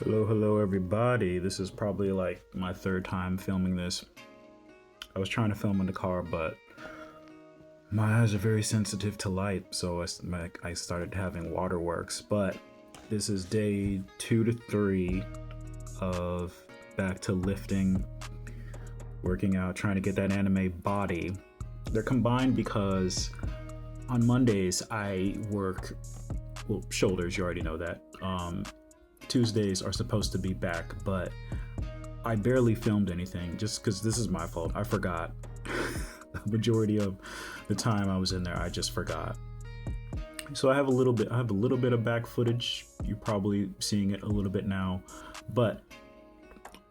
Hello, everybody. This is probably like my third time filming this. I was trying to film in the car, but my eyes are very sensitive to light, so I started having waterworks. But this is day 2 to 3 of back to lifting, working out, trying to get that anime body. They're combined because on Mondays I work, shoulders, you already know that. Tuesdays are supposed to be back, but I barely filmed anything just because this is my fault. I forgot. The majority of the time I was in there, I just forgot. So I have a little bit of back footage. You're probably seeing it a little bit now, but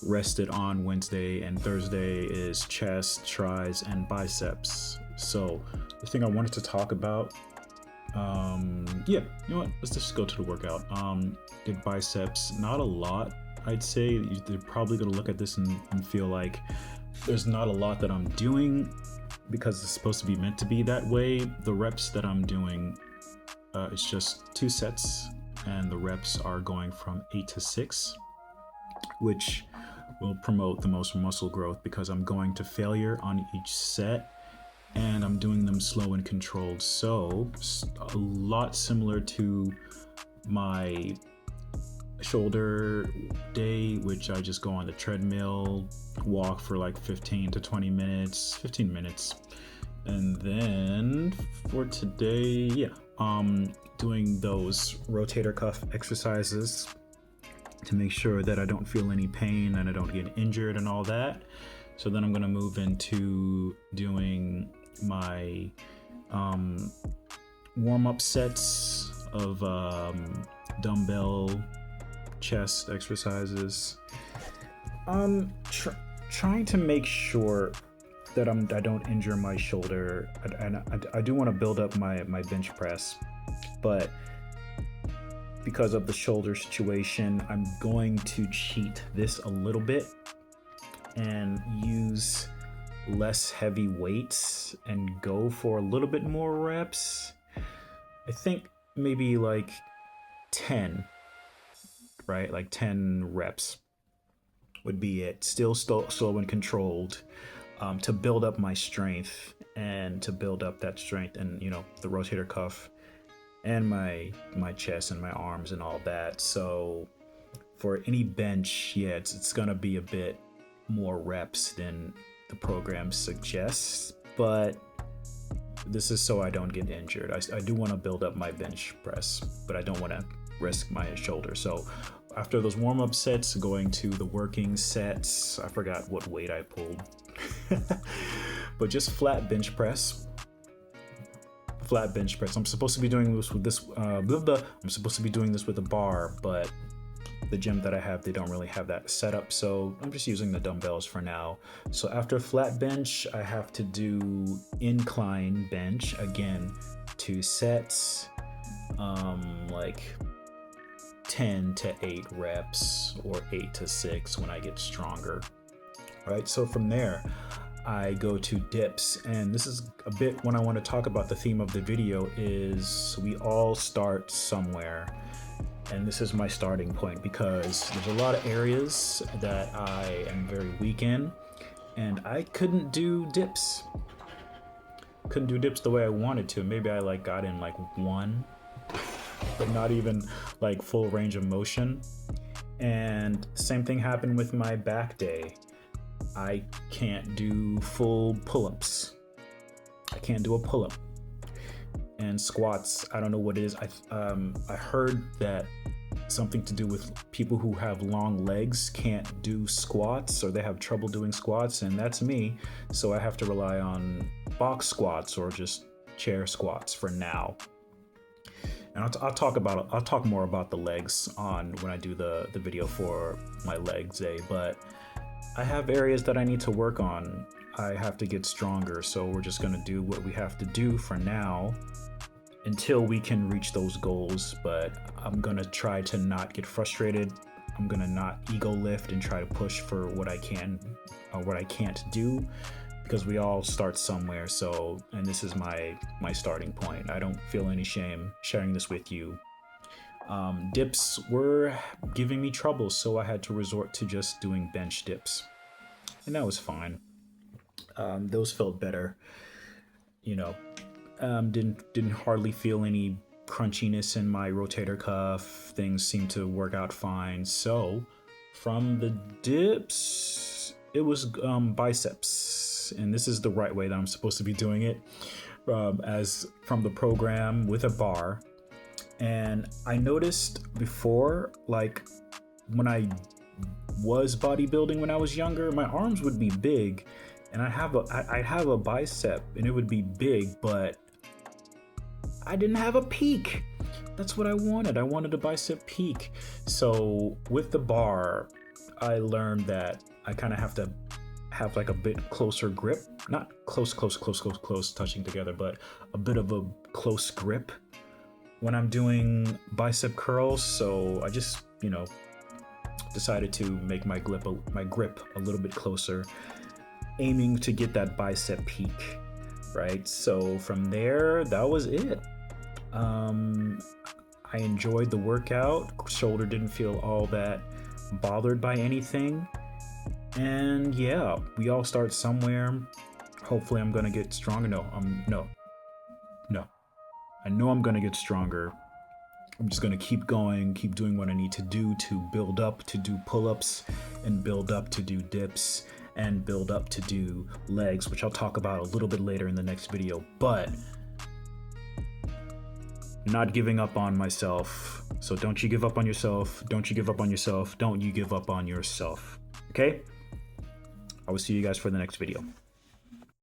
rested on Wednesday and Thursday is chest, tris, and biceps. So the thing I wanted to talk about, you know what? Let's just go to the workout. Did biceps, not a lot. I'd say they're probably gonna look at this and feel like there's not a lot that I'm doing because it's supposed to be meant to be that way. The reps that I'm doing, it's just 2 sets, and the reps are going from 8 to 6, which will promote the most muscle growth because I'm going to failure on each set and I'm doing them slow and controlled. So a lot similar to my shoulder day, which I just go on the treadmill, walk for like 15 minutes, and then for today, doing those rotator cuff exercises to make sure that I don't feel any pain and I don't get injured and all that. So then I'm going to move into doing my warm-up sets of dumbbell chest exercises. Trying to make sure that I don't injure my shoulder, and I do want to build up my bench press, but because of the shoulder situation, I'm going to cheat this a little bit and use less heavy weights and go for a little bit more reps. I think maybe like 10, right? Like 10 reps would be it. Still slow and controlled, to build up my strength and to build up that strength and, the rotator cuff and my chest and my arms and all that. So for any bench, it's gonna be a bit more reps than the program suggests, but this is so I don't get injured. I do want to build up my bench press, but I don't want to risk my shoulder. So after those warm-up sets, going to the working sets, I forgot what weight I pulled, but just flat bench press. I'm supposed to be doing this with I'm supposed to be doing this with a bar, but the gym that I have, they don't really have that set up, so I'm just using the dumbbells for now. So after flat bench, I have to do incline bench again, 2 sets, like 10 to 8 reps or 8 to 6 when I get stronger, right? So from there I go to dips, and this is a bit when I want to talk about the theme of the video is we all start somewhere. And this is my starting point because there's a lot of areas that I am very weak in, and I couldn't do dips the way I wanted to. Maybe I got in like 1, but not even like full range of motion. And same thing happened with my back day. I can't do full pull-ups. I can't do a pull-up. And squats, I don't know what it is. I heard that something to do with people who have long legs can't do squats, or they have trouble doing squats, and that's me. So I have to rely on box squats or just chair squats for now. And I'll talk more about the legs on when I do the video for my legs day. But I have areas that I need to work on. I have to get stronger, so we're just gonna do what we have to do for now until we can reach those goals. But I'm gonna try to not get frustrated. I'm gonna not ego lift and try to push for what I can or what I can't do, because we all start somewhere. So, and this is my starting point. I don't feel any shame sharing this with you. Dips were giving me trouble, so I had to resort to just doing bench dips, and that was fine. Those felt better, you know. Didn't hardly feel any crunchiness in my rotator cuff. Things seemed to work out fine. So from the dips, it was biceps, and this is the right way that I'm supposed to be doing it, as from the program with a bar. And I noticed before, like when I was bodybuilding when I was younger, my arms would be big, and I'd have a bicep, and it would be big, but I didn't have a peak. That's what I wanted. I wanted a bicep peak. So with the bar, I learned that I kind of have to have like a bit closer grip, not close touching together, but a bit of a close grip when I'm doing bicep curls. So I just, decided to make my grip a little bit closer, aiming to get that bicep peak, right? So from there, that was it. I enjoyed the workout. Shoulder didn't feel all that bothered by anything. And yeah, we all start somewhere. Hopefully I'm gonna get stronger. No. I know I'm gonna get stronger. I'm just gonna keep going, keep doing what I need to do to build up to do pull-ups, and build up to do dips, and build up to do legs, which I'll talk about a little bit later in the next video. But not giving up on myself. So don't you give up on yourself. Don't you give up on yourself. Don't you give up on yourself. Okay? I will see you guys for the next video.